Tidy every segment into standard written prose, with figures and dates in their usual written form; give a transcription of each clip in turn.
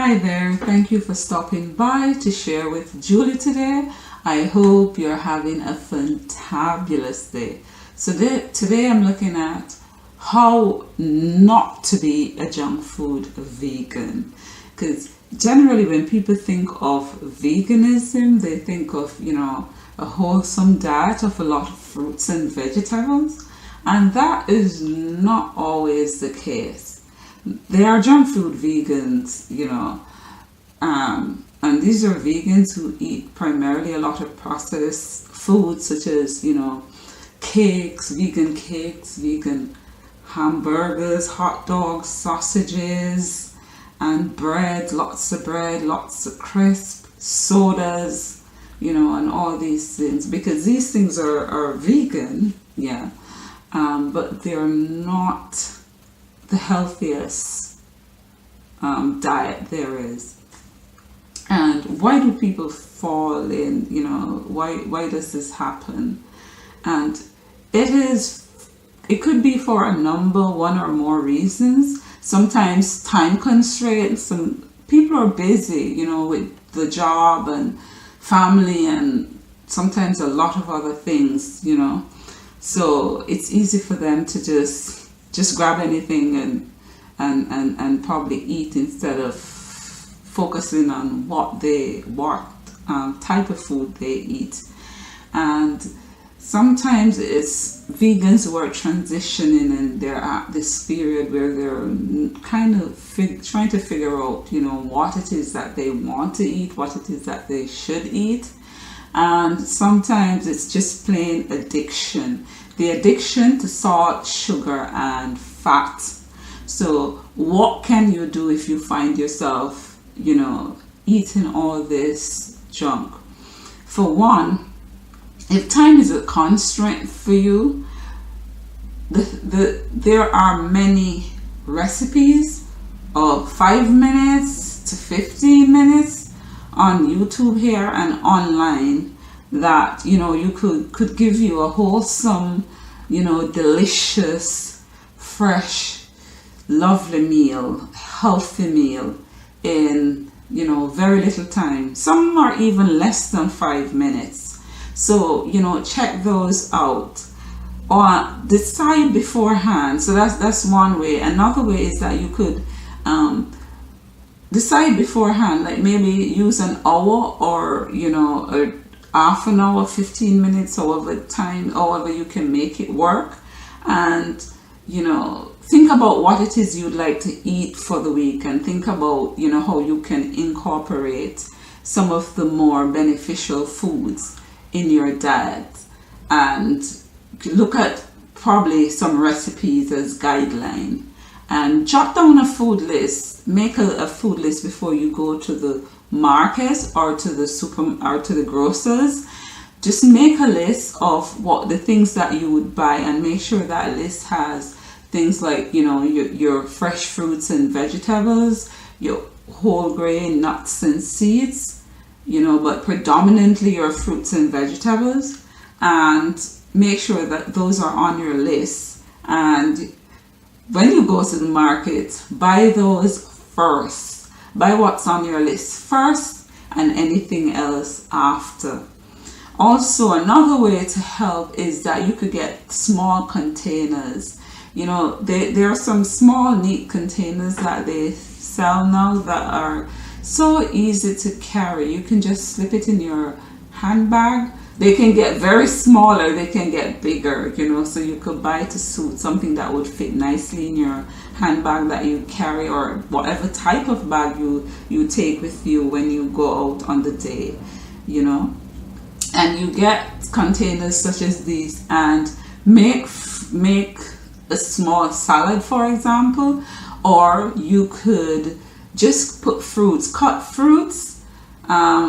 Hi there, thank you for stopping by to share with Julie today. I hope you're having a fantabulous day. So today I'm looking at how not to be a junk food vegan. Because generally when people think of veganism, they think of, a wholesome diet of a lot of fruits and vegetables. And that is not always the case. There are junk food vegans, and these are vegans who eat primarily a lot of processed foods such as, cakes, vegan hamburgers, hot dogs, sausages, and bread, lots of crisp, sodas, and all these things, because these things are vegan, but they're not the healthiest diet there is. And why do people fall in, why does this happen? And it could be for one or more reasons. Sometimes time constraints. Some people are busy, with the job and family and sometimes a lot of other things, so it's easy for them to just grab anything and probably eat instead of focusing on what type of food they eat. And sometimes it's vegans who are transitioning and they're at this period where they're kind of trying to figure out, what it is that they want to eat, what it is that they should eat. And sometimes it's just plain addiction. The addiction to salt, sugar, and fat. So what can you do if you find yourself, eating all this junk? For one, if time is a constraint for you, there are many recipes of 5 minutes to 15 minutes on YouTube here and online that you could give you a wholesome, delicious, fresh, lovely meal, healthy meal in very little time. Some are even less than 5 minutes. So check those out or decide beforehand. So that's one way. Another way is that you could decide beforehand, like maybe use an hour or a half an hour, 15 minutes, however you can make it work, and think about what it is you'd like to eat for the week, and think about how you can incorporate some of the more beneficial foods in your diet, and look at probably some recipes as guideline, and jot down a food list. Make a food list before you go to the market or to the grocers. Just make a list of what the things that you would buy, and make sure that list has things like your fresh fruits and vegetables, your whole grain nuts and seeds, but predominantly your fruits and vegetables, and make sure that those are on your list. And when you go to the market, buy those first. Buy what's on your list first and anything else after. Also, another way to help is that you could get small containers. There are some small neat containers that they sell now that are so easy to carry. You can just slip it in your handbag. They can get very small or they can get bigger, so you could buy to suit something that would fit nicely in your handbag that you carry, or whatever type of bag you take with you when you go out on the day, and you get containers such as these, and make a small salad, for example, or you could just put cut fruits,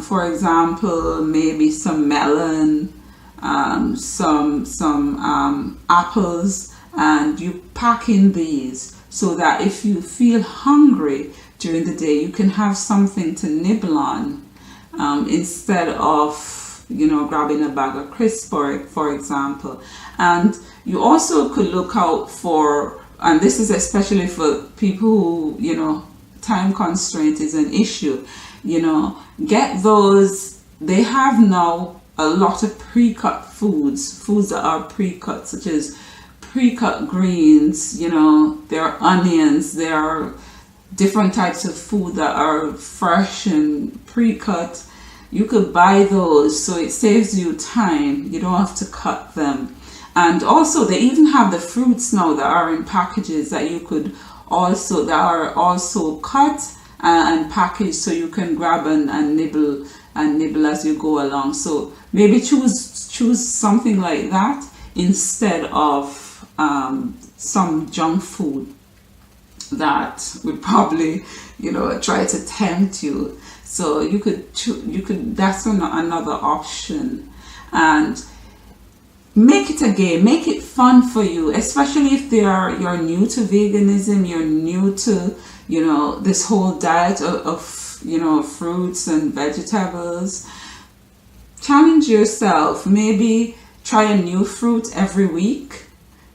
for example, maybe some melon, some apples, and you pack in these so that if you feel hungry during the day, you can have something to nibble on, instead of grabbing a bag of crisps, for example. And you also could look out for, and this is especially for people who time constraint is an issue, you know, get those. They have now a lot of pre-cut foods that are pre-cut, such as pre-cut greens, you know, there are onions, there are different types of food that are fresh and pre-cut. You could buy those, so it saves you time. You don't have to cut them. And also they even have the fruits now that are in packages that you could also, that are also cut and packaged, so you can grab and nibble as you go along. So maybe choose something like that instead of some junk food that would probably, you know, try to tempt you. So you could that's another option. And make it a game, make it fun for you, especially if you're new to veganism, you're new to, you know, this whole diet of you know, fruits and vegetables. Challenge yourself, maybe try a new fruit every week,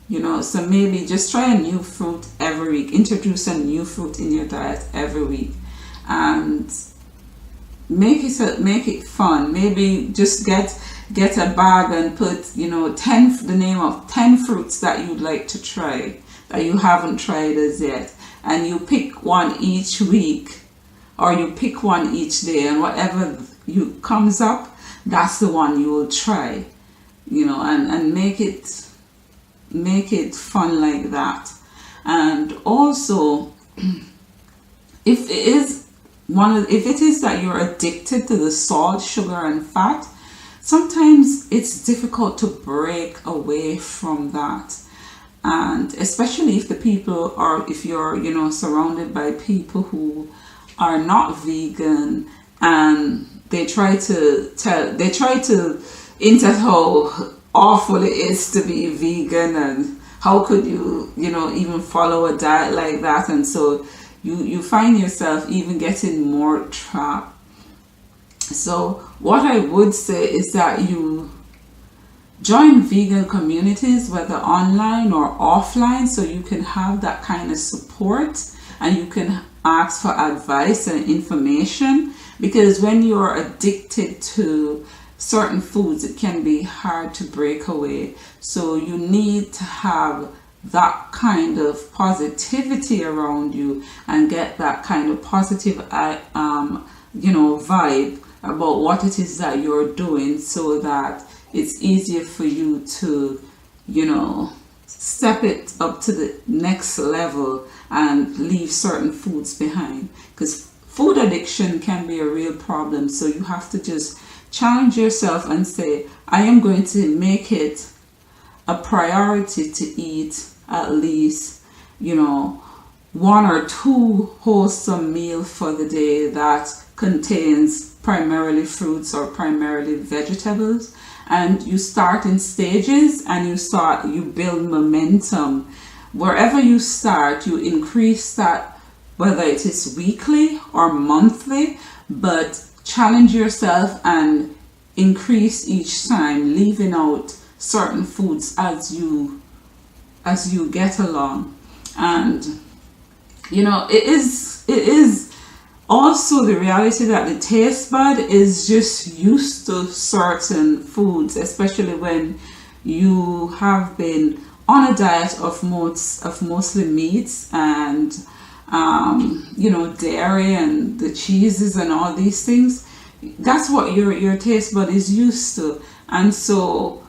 you know. So maybe just try a new fruit every week, introduce a new fruit in your diet every week, and make it fun. Maybe just get a bag and put, you know, the name of 10 fruits that you'd like to try that you haven't tried as yet, and you pick one each week, or you pick one each day, and whatever comes up, that's the one you will try, you know, and make it fun like that. And also, if it is that you're addicted to the salt, sugar, and fat, sometimes it's difficult to break away from that. And especially if you're, you know, surrounded by people who are not vegan, and they try to indicate how awful it is to be vegan, and how could you, you know, even follow a diet like that. And so you find yourself even getting more trapped. So what I would say is that you join vegan communities, whether online or offline, so you can have that kind of support and you can ask for advice and information. Because when you're addicted to certain foods, it can be hard to break away. So you need to have that kind of positivity around you and get that kind of positive you know, vibe about what it is that you're doing, so that it's easier for you to, you know, step it up to the next level and leave certain foods behind. Because food addiction can be a real problem. So you have to just challenge yourself and say, I am going to make it a priority to eat at least, you know, 1 or 2 wholesome meals for the day that contains primarily fruits or primarily vegetables. And you start in stages, and you build momentum. Wherever you start, you increase that, whether it is weekly or monthly, but challenge yourself and increase each time, leaving out certain foods as you get along. And you know, it is also the reality that the taste bud is just used to certain foods, especially when you have been on a diet of mostly meats and you know, dairy and the cheeses and all these things. That's what your taste bud is used to. And so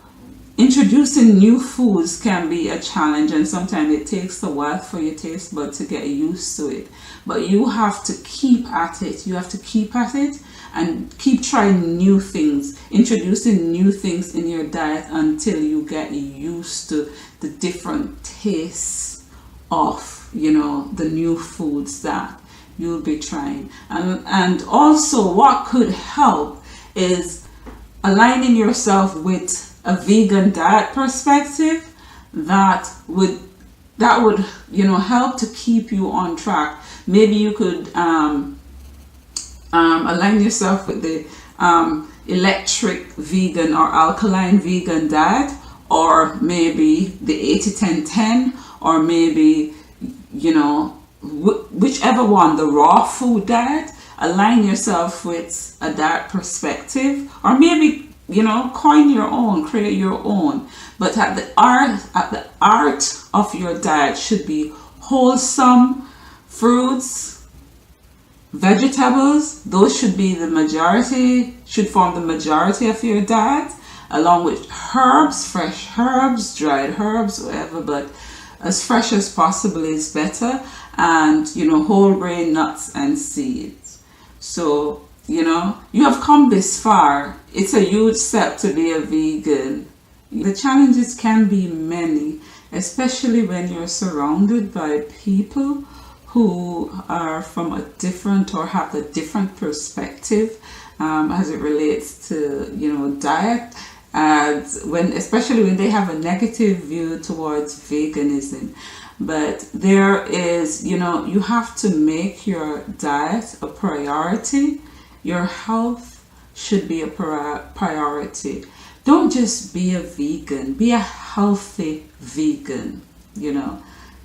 introducing new foods can be a challenge, and sometimes it takes a while for your taste bud to get used to it. But you have to keep at it. You have to keep at it and keep trying new things, introducing new things in your diet until you get used to the different tastes of, you know, the new foods that you'll be trying. And also what could help is aligning yourself with a vegan diet perspective that would you know, help to keep you on track. Maybe you could align yourself with the electric vegan or alkaline vegan diet, or maybe the 80-10-10, or maybe, you know, whichever one, the raw food diet, align yourself with a diet perspective, or maybe, coin your own, create your own. But at the art of your diet should be wholesome fruits, vegetables. Those should be the majority, should form the majority of your diet, along with herbs, fresh herbs, dried herbs, whatever, but as fresh as possible is better. And whole grain nuts and seeds. So you have come this far. It's a huge step to be a vegan. The challenges can be many, especially when you're surrounded by people who are from a different or have a different perspective as it relates to diet, and especially when they have a negative view towards veganism. But there is, you have to make your diet a priority. Your health should be a priority. Don't just be a vegan, be a healthy vegan.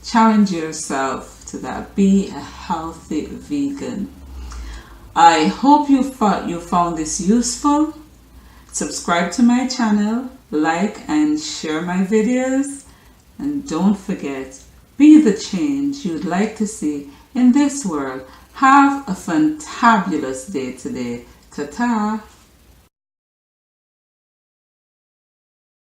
Challenge yourself to that. Be a healthy vegan. I hope you found this useful. Subscribe to my channel, like and share my videos, and don't forget, be the change you'd like to see in this world. Have a fantabulous day today. Ta-ta!